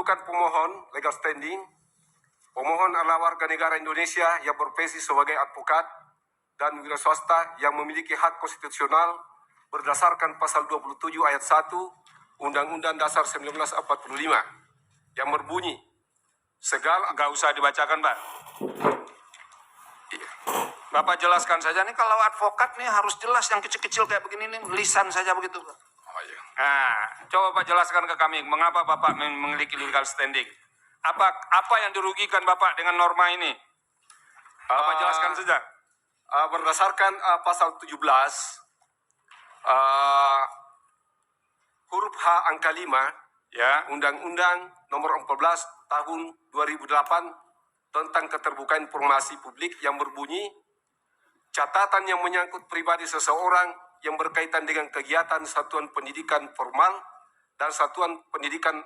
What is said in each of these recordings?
kedudukan pemohon, legal standing. Pemohon adalah warga negara Indonesia yang berprofesi sebagai advokat dan wira swasta yang memiliki hak konstitusional berdasarkan pasal 27 ayat 1 Undang-Undang Dasar 1945 yang berbunyi, segala... Nggak usah dibacakan, Pak. Bapak jelaskan saja nih, kalau advokat nih harus jelas, yang kecil-kecil kayak begini nih, lisan saja begitu, Pak. Oh, iya. Nah, coba Pak jelaskan ke kami, mengapa Bapak memiliki legal standing? Apa yang dirugikan Bapak dengan norma ini? Bapak jelaskan saja. Berdasarkan pasal 17, huruf H angka 5, Ya, Undang-Undang Nomor 14 Tahun 2008 tentang keterbukaan informasi publik yang berbunyi, catatan yang menyangkut pribadi seseorang yang berkaitan dengan kegiatan satuan pendidikan formal dan satuan pendidikan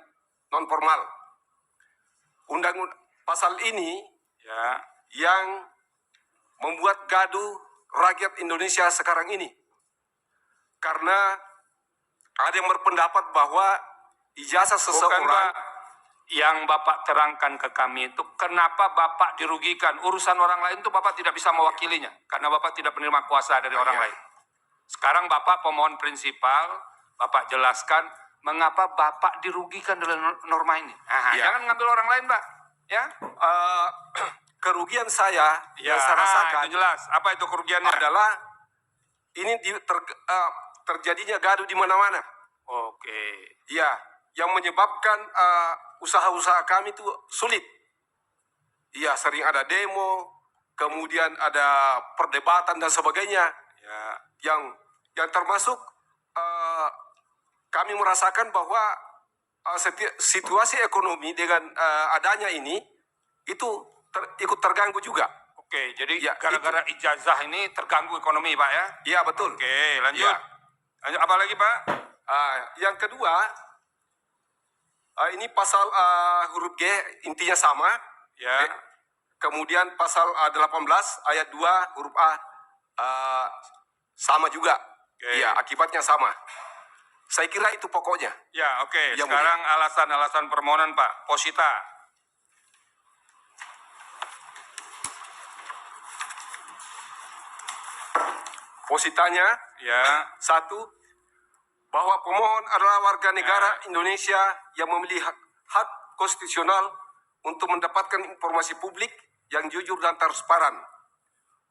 non formal. Pasal ini ya, yang membuat gaduh rakyat Indonesia sekarang ini. Karena ada yang berpendapat bahwa ijazah bukan seseorang... Pak. Yang Bapak terangkan ke kami itu, kenapa Bapak dirugikan? Urusan orang lain itu Bapak tidak bisa mewakilinya, karena Bapak tidak menerima kuasa dari orang lain. Sekarang Bapak pemohon prinsipal, Bapak jelaskan mengapa Bapak dirugikan dalam norma ini. Jangan ngambil orang lain, Pak. Ya, kerugian saya yang saya rasakan itu jelas. Apa itu kerugiannya? adalah ini terjadinya gaduh di mana-mana. Oke. Ya, yang menyebabkan usaha-usaha kami itu sulit. Iya, sering ada demo, kemudian ada perdebatan dan sebagainya. Ya. Yang termasuk kami merasakan bahwa situasi ekonomi dengan adanya ini itu ikut terganggu juga. Oke, jadi Ya, gara-gara ijazah ini terganggu ekonomi, Pak ya? Iya, betul. Oke, lanjut. Ya. Lanjut, apa lagi, Pak? Yang kedua, ini pasal huruf G intinya sama. Ya. Kemudian pasal 18 ayat 2 huruf A sama juga. Oke. Iya, akibatnya sama. Saya kira itu pokoknya. Ya, oke. Ya, Sekarang alasan-alasan permohonan, Pak. Posita. Positanya, Ya. 1, bahwa pemohon adalah warga negara Indonesia yang memiliki hak konstitusional untuk mendapatkan informasi publik yang jujur dan transparan,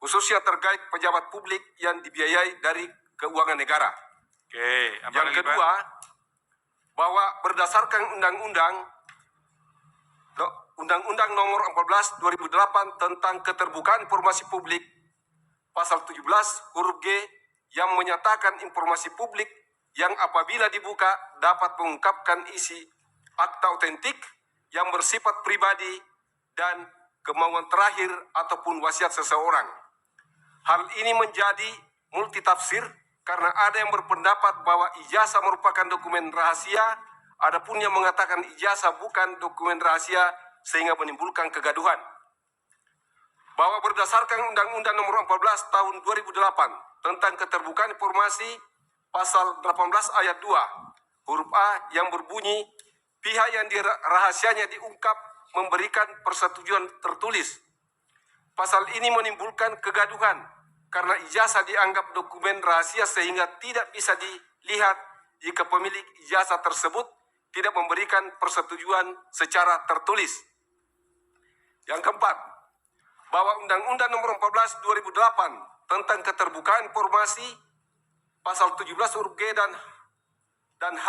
khususnya terkait pejabat publik yang dibiayai dari keuangan negara. Oke, apa Yang lagi, kedua, Pak? bahwa berdasarkan Undang-Undang Nomor 14 2008 tentang keterbukaan informasi publik, pasal 17 huruf G yang menyatakan informasi publik yang apabila dibuka dapat mengungkapkan isi akta otentik yang bersifat pribadi dan kemauan terakhir ataupun wasiat seseorang. Hal ini menjadi multitafsir karena ada yang berpendapat bahwa ijazah merupakan dokumen rahasia, adapun yang mengatakan ijazah bukan dokumen rahasia sehingga menimbulkan kegaduhan. Bahwa berdasarkan Undang-Undang Nomor 14 Tahun 2008 tentang keterbukaan informasi, pasal 18 ayat 2 huruf A yang berbunyi, pihak yang rahasianya diungkap memberikan persetujuan tertulis. Pasal ini menimbulkan kegaduhan karena ijazah dianggap dokumen rahasia sehingga tidak bisa dilihat jika pemilik ijazah tersebut tidak memberikan persetujuan secara tertulis. Yang keempat, bahwa Undang-Undang Nomor 14 2008 tentang keterbukaan informasi, pasal 17 huruf G dan H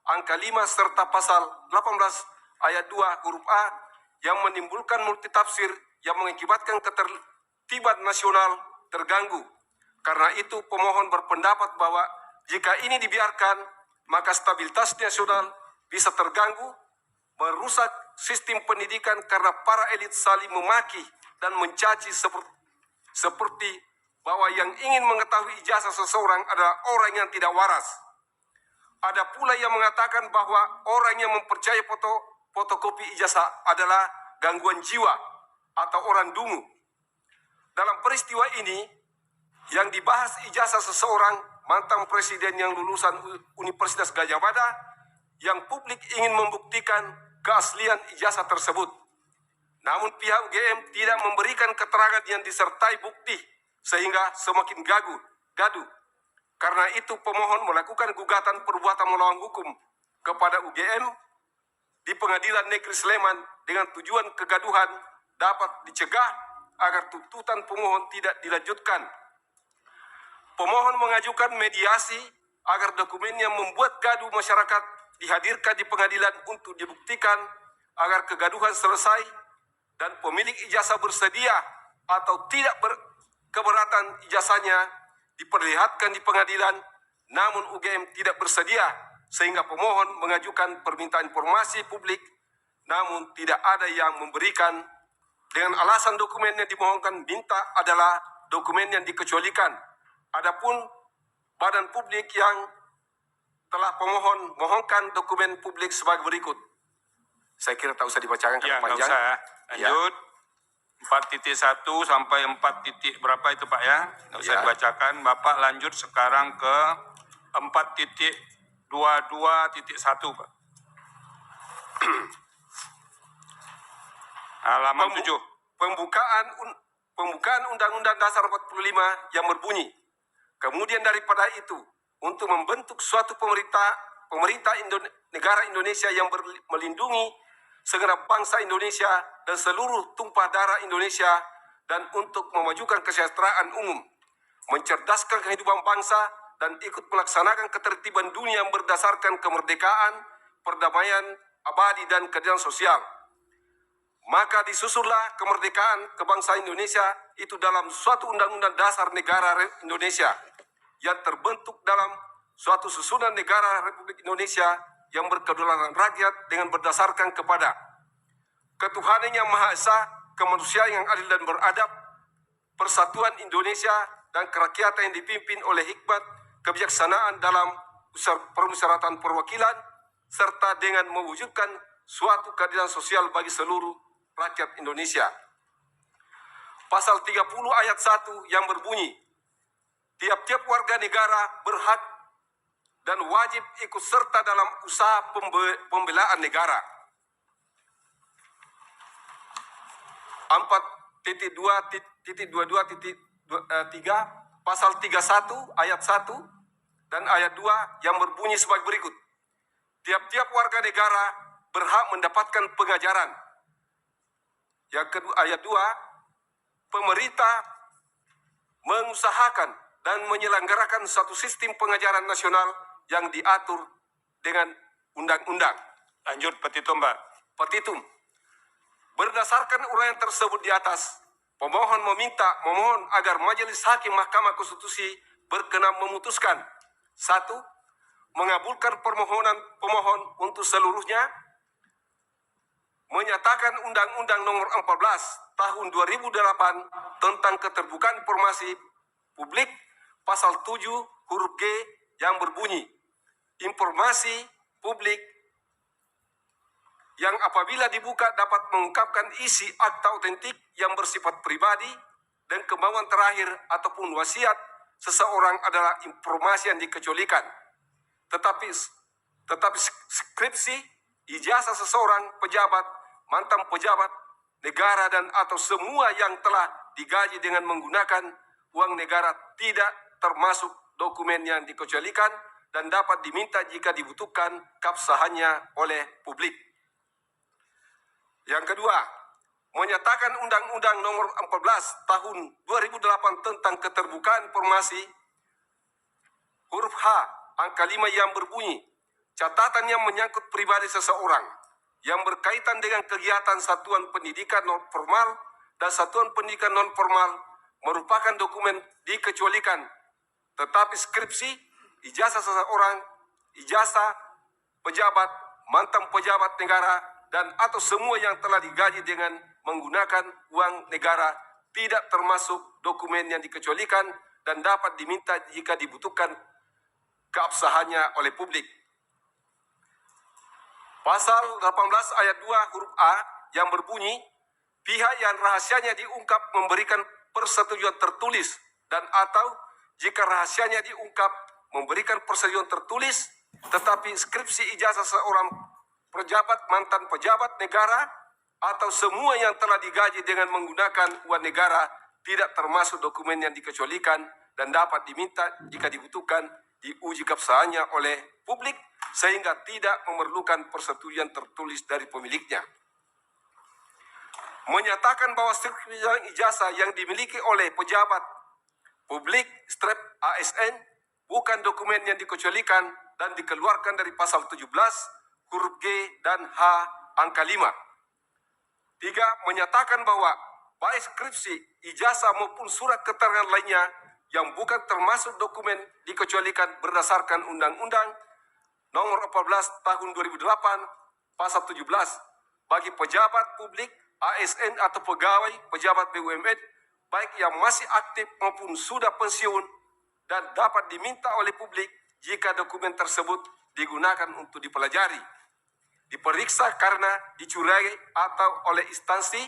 angka 5 serta pasal 18 ayat 2 huruf A yang menimbulkan multitafsir yang mengakibatkan ketertiban nasional terganggu. Karena itu pemohon berpendapat bahwa jika ini dibiarkan, maka stabilitas nasional bisa terganggu, merusak sistem pendidikan karena para elit saling memaki dan mencaci seperti bahwa yang ingin mengetahui ijazah seseorang adalah orang yang tidak waras. Ada pula yang mengatakan bahwa orang yang mempercayai fotokopi ijazah adalah gangguan jiwa atau orang dungu. Dalam peristiwa ini, yang dibahas ijazah seseorang mantan presiden yang lulusan Universitas Gadjah Mada, yang publik ingin membuktikan keaslian ijazah tersebut. Namun pihak UGM tidak memberikan keterangan yang disertai bukti sehingga semakin gaduh. Karena itu pemohon melakukan gugatan perbuatan melawan hukum kepada UGM di Pengadilan Negeri Sleman dengan tujuan kegaduhan dapat dicegah agar tuntutan pemohon tidak dilanjutkan. Pemohon mengajukan mediasi agar dokumen yang membuat gaduh masyarakat dihadirkan di pengadilan untuk dibuktikan agar kegaduhan selesai dan pemilik ijazah bersedia atau tidak keberatan ijazahnya diperlihatkan di pengadilan, namun UGM tidak bersedia sehingga pemohon mengajukan permintaan informasi publik, namun tidak ada yang memberikan dengan alasan dokumen yang dimohonkan minta adalah dokumen yang dikecualikan. Adapun badan publik yang telah pemohon mohonkan dokumen publik sebagai berikut. Saya kira tak usah dibacakan karena Ya, nggak panjang. usah. Lanjut. 4.1 sampai 4. Berapa itu Pak ya? Nggak usah Ya. dibacakan. Bapak lanjut sekarang ke 4.22.1 Pak. Halaman 7. Pembukaan Undang-Undang Dasar 45 yang berbunyi, kemudian daripada itu, untuk membentuk suatu pemerintah negara Indonesia yang melindungi segenap bangsa Indonesia dan seluruh tumpah darah Indonesia, dan untuk memajukan kesejahteraan umum, mencerdaskan kehidupan bangsa, dan ikut melaksanakan ketertiban dunia yang berdasarkan kemerdekaan, perdamaian abadi, dan keadilan sosial. Maka disusunlah kemerdekaan kebangsaan Indonesia itu dalam suatu undang-undang dasar negara Indonesia yang terbentuk dalam suatu susunan negara Republik Indonesia yang berkedaulatan rakyat dengan berdasarkan kepada ketuhanan yang Maha Esa, kemanusiaan yang adil dan beradab, persatuan Indonesia, dan kerakyatan yang dipimpin oleh hikmat kebijaksanaan dalam permusyawaratan perwakilan, serta dengan mewujudkan suatu keadilan sosial bagi seluruh rakyat Indonesia. Pasal 30 ayat 1 yang berbunyi, tiap-tiap warga negara berhak dan wajib ikut serta dalam usaha pembelaan negara. 4.22.3 pasal 31 ayat 1 dan ayat 2 yang berbunyi sebagai berikut. Tiap-tiap warga negara berhak mendapatkan pengajaran. Yang kedua, ayat 2, pemerintah mengusahakan dan menyelenggarakan satu sistem pengajaran nasional yang diatur dengan undang-undang. Lanjut petitum Pak. Petitum. Berdasarkan uraian tersebut di atas, pemohon memohon agar Majelis Hakim Mahkamah Konstitusi berkenan memutuskan: 1. Mengabulkan permohonan pemohon untuk seluruhnya, menyatakan Undang-Undang Nomor 14 Tahun 2008 tentang Keterbukaan Informasi Publik pasal 7 huruf G yang berbunyi, informasi publik yang apabila dibuka dapat mengungkapkan isi akta otentik yang bersifat pribadi dan kemauan terakhir ataupun wasiat seseorang adalah informasi yang dikecualikan. Tetapi skripsi, ijazah seseorang pejabat, mantan pejabat negara, dan atau semua yang telah digaji dengan menggunakan uang negara tidak termasuk dokumen yang dikecualikan dan dapat diminta jika dibutuhkan keabsahannya oleh publik. Yang kedua, menyatakan Undang-Undang Nomor 14 Tahun 2008 tentang Keterbukaan Informasi huruf H angka 5 yang berbunyi, catatan yang menyangkut pribadi seseorang yang berkaitan dengan kegiatan satuan pendidikan non formal dan satuan pendidikan non formal merupakan dokumen dikecualikan, tetapi skripsi, ijazah seseorang, ijazah pejabat, mantan pejabat negara, dan atau semua yang telah digaji dengan menggunakan uang negara tidak termasuk dokumen yang dikecualikan dan dapat diminta jika dibutuhkan keabsahannya oleh publik. Pasal 18 ayat 2 huruf A yang berbunyi, pihak yang rahasianya diungkap memberikan persetujuan tertulis dan atau jika rahasianya diungkap memberikan persetujuan tertulis, tetapi skripsi ijazah seorang pejabat, mantan pejabat negara, atau semua yang telah digaji dengan menggunakan uang negara tidak termasuk dokumen yang dikecualikan dan dapat diminta jika dibutuhkan diuji keabsahannya oleh publik sehingga tidak memerlukan persetujuan tertulis dari pemiliknya. Menyatakan bahwa sertifikat ijazah yang dimiliki oleh pejabat publik strep ASN bukan dokumen yang dikecualikan dan dikeluarkan dari pasal 17 huruf G dan H angka 5. 3. Menyatakan bahwa baik skripsi, ijazah maupun surat keterangan lainnya yang bukan termasuk dokumen dikecualikan berdasarkan Undang-Undang Nomor 14 Tahun 2008 Pasal 17 bagi pejabat publik, ASN atau pegawai pejabat BUMN baik yang masih aktif maupun sudah pensiun dan dapat diminta oleh publik jika dokumen tersebut digunakan untuk dipelajari, diperiksa karena dicurigai atau oleh instansi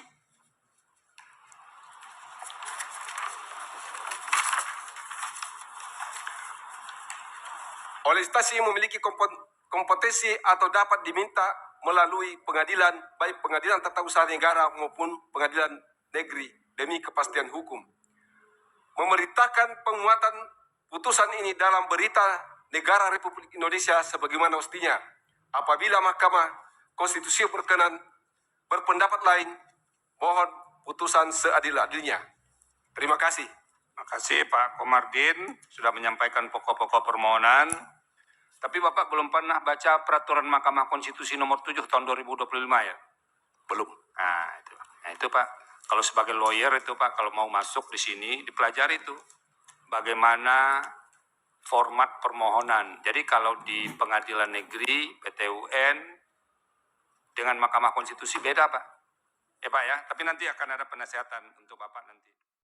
yang memiliki kompetensi atau dapat diminta melalui pengadilan, baik pengadilan tata usaha negara maupun pengadilan negeri demi kepastian hukum. Memerintahkan penguatan putusan ini dalam berita negara Republik Indonesia sebagaimana mestinya. Apabila Mahkamah Konstitusi berpendapat lain, mohon putusan seadil-adilnya. Terima kasih. Terima kasih Pak Komardin sudah menyampaikan pokok-pokok permohonan. Tapi Bapak belum pernah baca peraturan Mahkamah Konstitusi nomor 7 tahun 2025 ya? Belum. Nah itu Pak, kalau sebagai lawyer itu Pak, kalau mau masuk di sini dipelajari itu bagaimana format permohonan. Jadi kalau di pengadilan negeri, PT UN dengan Mahkamah Konstitusi beda Pak. Ya Pak ya, tapi nanti akan ada penasihatan untuk Bapak nanti.